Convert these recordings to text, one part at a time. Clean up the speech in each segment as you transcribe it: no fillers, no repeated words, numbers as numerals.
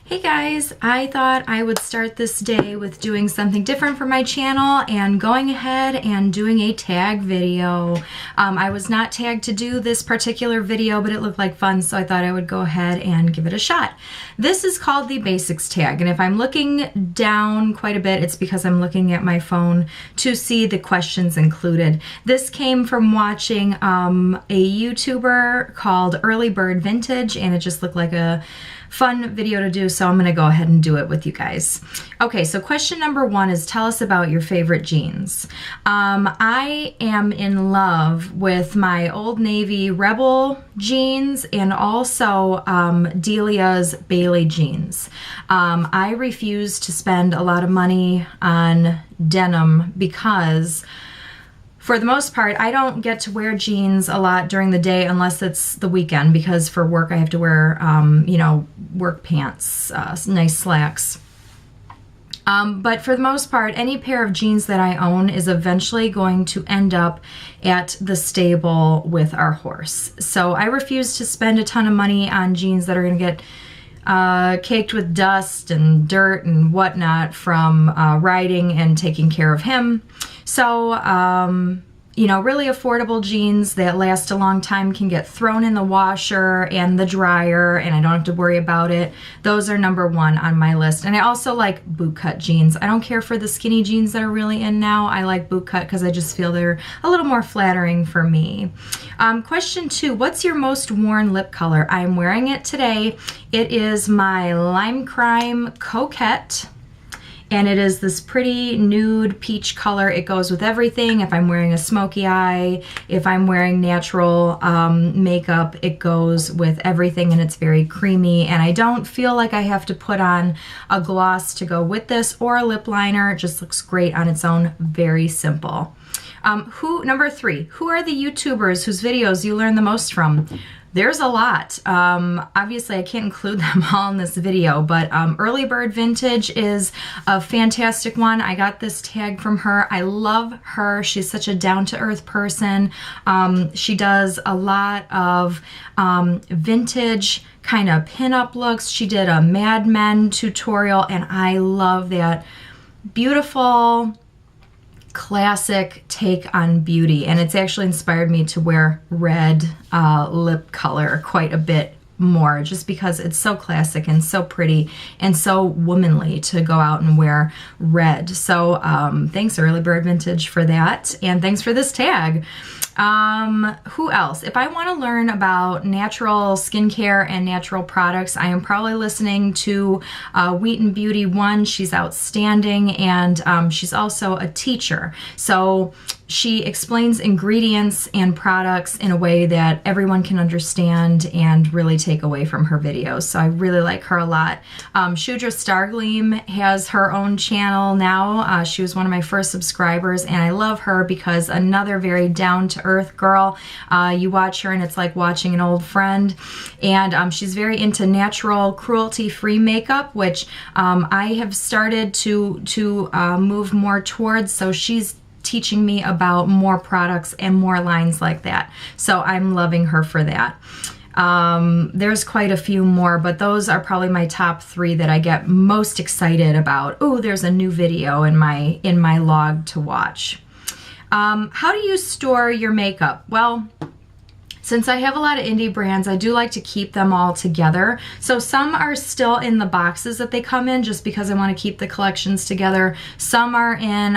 Hey guys, I thought I would start this day with doing something different for my channel and going ahead and doing a tag video. I was not tagged to do this particular video, but it looked like fun, so I thought I would go ahead and give it a shot. This is called the basics tag, and if I'm looking down quite a bit, it's because I'm looking at my phone to see the questions included. This came from watching a YouTuber called Early Bird Vintage, and it just looked like a fun video to do, so I'm gonna go ahead and do it with you guys. Okay, so question number one is, tell us about your favorite jeans. I am in love with my Old Navy Rebel jeans and also Delia's Bailey jeans. I refuse to spend a lot of money on denim because for the most part, I don't get to wear jeans a lot during the day unless it's the weekend, because for work I have to wear, work pants, nice slacks. But for the most part, any pair of jeans that I own is eventually going to end up at the stable with our horse. So I refuse to spend a ton of money on jeans that are going to get caked with dust and dirt and whatnot from riding and taking care of him. So, really affordable jeans that last a long time can get thrown in the washer and the dryer, and I don't have to worry about it. Those are number one on my list. And I also like bootcut jeans. I don't care for the skinny jeans that are really in now. I like bootcut because I just feel they're a little more flattering for me. Question two, what's your most worn lip color? I'm wearing it today. It is my Lime Crime Coquette. And it is this pretty nude peach color. It goes with everything. If I'm wearing a smoky eye, if I'm wearing natural makeup, it goes with everything, and it's very creamy. And I don't feel like I have to put on a gloss to go with this or a lip liner. It just looks great on its own. Very simple. Number three, who are the YouTubers whose videos you learn the most from? There's a lot. Obviously, I can't include them all in this video, but Early Bird Vintage is a fantastic one. I got this tag from her. I love her. She's such a down-to-earth person. She does a lot of vintage kind of pinup looks. She did a Mad Men tutorial, and I love that beautiful classic take on beauty, and it's actually inspired me to wear red lip color quite a bit more, just because it's so classic and so pretty and so womanly to go out and wear red. So thanks Early Bird Vintage for that, and thanks for this tag. Who else? If I want to learn about natural skincare and natural products, I am probably listening to Wheaton Beauty 1. She's outstanding, and she's also a teacher. So she explains ingredients and products in a way that everyone can understand and really take away from her videos. So I really like her a lot. Shoudra Stargleam has her own channel now. She was one of my first subscribers, and I love her because another very down-to-earth girl. You watch her and it's like watching an old friend. And she's very into natural, cruelty-free makeup, which I have started to move more towards. So she's teaching me about more products and more lines like that. So I'm loving her for that. There's quite a few more, but those are probably my top three that I get most excited about. Oh, there's a new video in my log to watch. How do you store your makeup? Well, since I have a lot of indie brands, I do like to keep them all together. So some are still in the boxes that they come in just because I want to keep the collections together. Some are in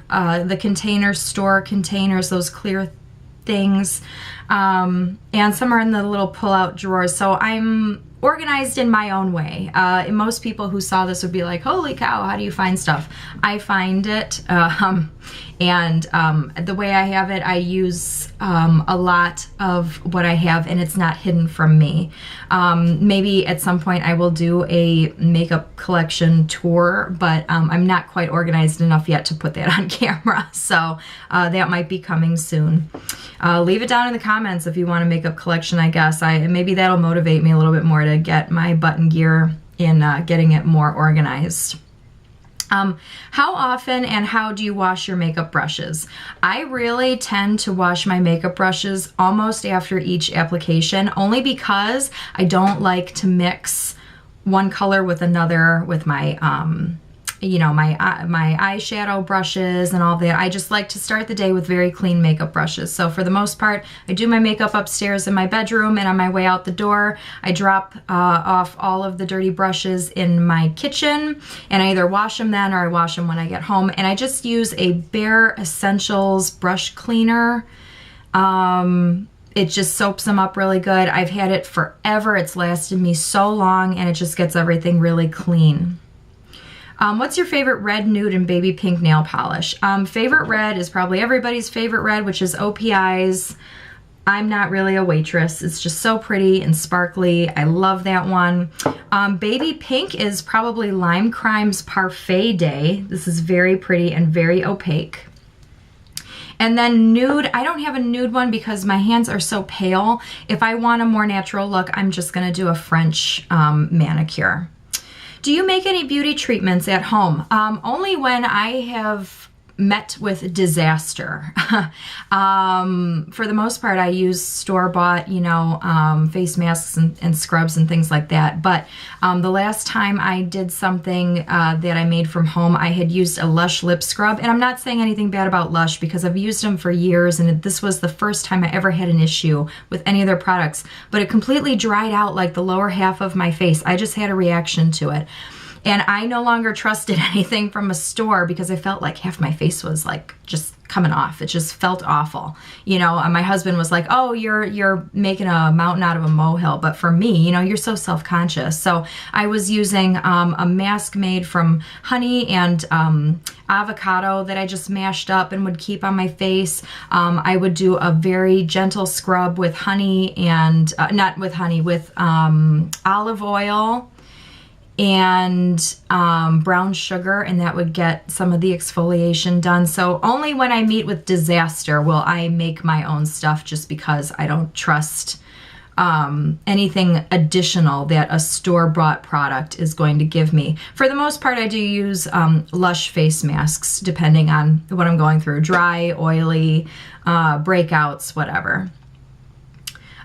the container store containers, those clear things. And some are in the little pull-out drawers. So I'm organized in my own way. And most people who saw this would be like, holy cow, how do you find stuff? I find it, and the way I have it, I use a lot of what I have, and it's not hidden from me. Maybe at some point I will do a makeup collection tour, but I'm not quite organized enough yet to put that on camera, so that might be coming soon. Leave it down in the comments if you want a makeup collection, I guess. Maybe that'll motivate me a little bit more to get my butt in gear in getting it more organized. How often and how do you wash your makeup brushes? I really tend to wash my makeup brushes almost after each application, only because I don't like to mix one color with another with my, you know, my eyeshadow brushes and all that. I just like to start the day with very clean makeup brushes. So for the most part, I do my makeup upstairs in my bedroom, and on my way out the door, I drop off all of the dirty brushes in my kitchen, and I either wash them then or I wash them when I get home. And I just use a Bare Essentials brush cleaner. It just soaps them up really good. I've had it forever. It's lasted me so long, and it just gets everything really clean. What's your favorite red, nude, and baby pink nail polish? Favorite red is probably everybody's favorite red, which is OPI's. I'm not really a waitress. It's just so pretty and sparkly. I love that one. Baby pink is probably Lime Crime's Parfait Day. This is very pretty and very opaque. And then nude, I don't have a nude one because my hands are so pale. If I want a more natural look, I'm just gonna do a French manicure. Do you make any beauty treatments at home? Only when I have met with disaster. For the most part, I use store-bought, you know, face masks and scrubs and things like that. But the last time I did something that I made from home, I had used a Lush lip scrub. And I'm not saying anything bad about Lush because I've used them for years, and this was the first time I ever had an issue with any of their products. But it completely dried out like the lower half of my face. I just had a reaction to it. And I no longer trusted anything from a store because I felt like half my face was like just coming off. It just felt awful. You know, and my husband was like, oh, you're making a mountain out of a molehill. But for me, you know, you're so self-conscious. So I was using a mask made from honey and avocado that I just mashed up and would keep on my face. I would do a very gentle scrub with honey and, not with honey, with olive oil and brown sugar, and that would get some of the exfoliation done. So only when I meet with disaster will I make my own stuff, just because I don't trust anything additional that a store-bought product is going to give me. For the most part, I do use Lush face masks, depending on what I'm going through. Dry, oily, breakouts, whatever.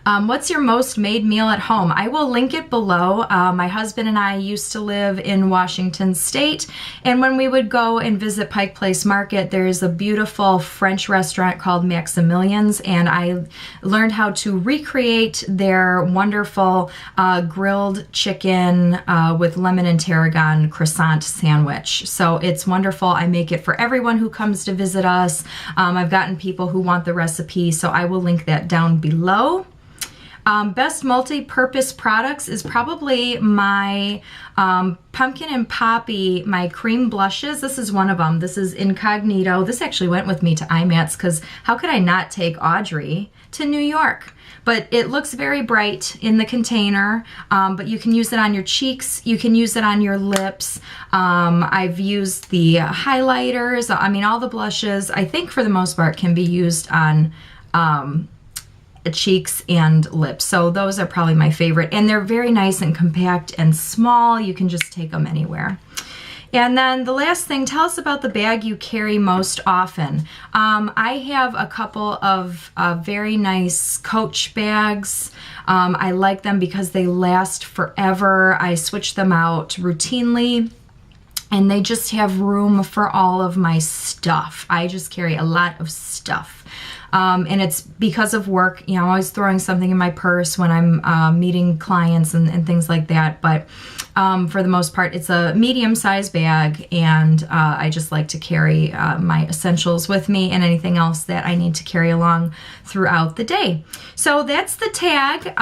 What's your most made meal at home? I will link it below. My husband and I used to live in Washington State, and when we would go and visit Pike Place Market, there's a beautiful French restaurant called Maximilian's, and I learned how to recreate their wonderful grilled chicken with lemon and tarragon croissant sandwich. So it's wonderful. I make it for everyone who comes to visit us. I've gotten people who want the recipe, so I will link that down below. Best multi-purpose products is probably my Pumpkin and Poppy, my cream blushes. This is one of them. This is Incognito. This actually went with me to IMATS because how could I not take Audrey to New York? But it looks very bright in the container, but you can use it on your cheeks, you can use it on your lips. I've used the highlighters, I mean all the blushes, I think for the most part can be used on cheeks and lips. So those are probably my favorite, and they're very nice and compact and small. You can just take them anywhere. And then the last thing, tell us about the bag you carry most often. I have a couple of very nice Coach bags. I like them because they last forever. I switch them out routinely, and they just have room for all of my stuff. I just carry a lot of stuff. And it's because of work, you know, I'm always throwing something in my purse when I'm meeting clients and things like that. But for the most part, it's a medium-sized bag, and I just like to carry my essentials with me and anything else that I need to carry along throughout the day. So that's the tag.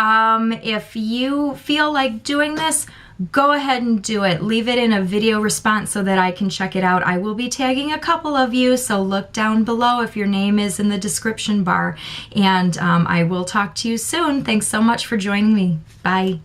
If you feel like doing this, go ahead and do it. Leave it in a video response so that I can check it out. I will be tagging a couple of you, so look down below if your name is in the description bar. And I will talk to you soon. Thanks so much for joining me. Bye.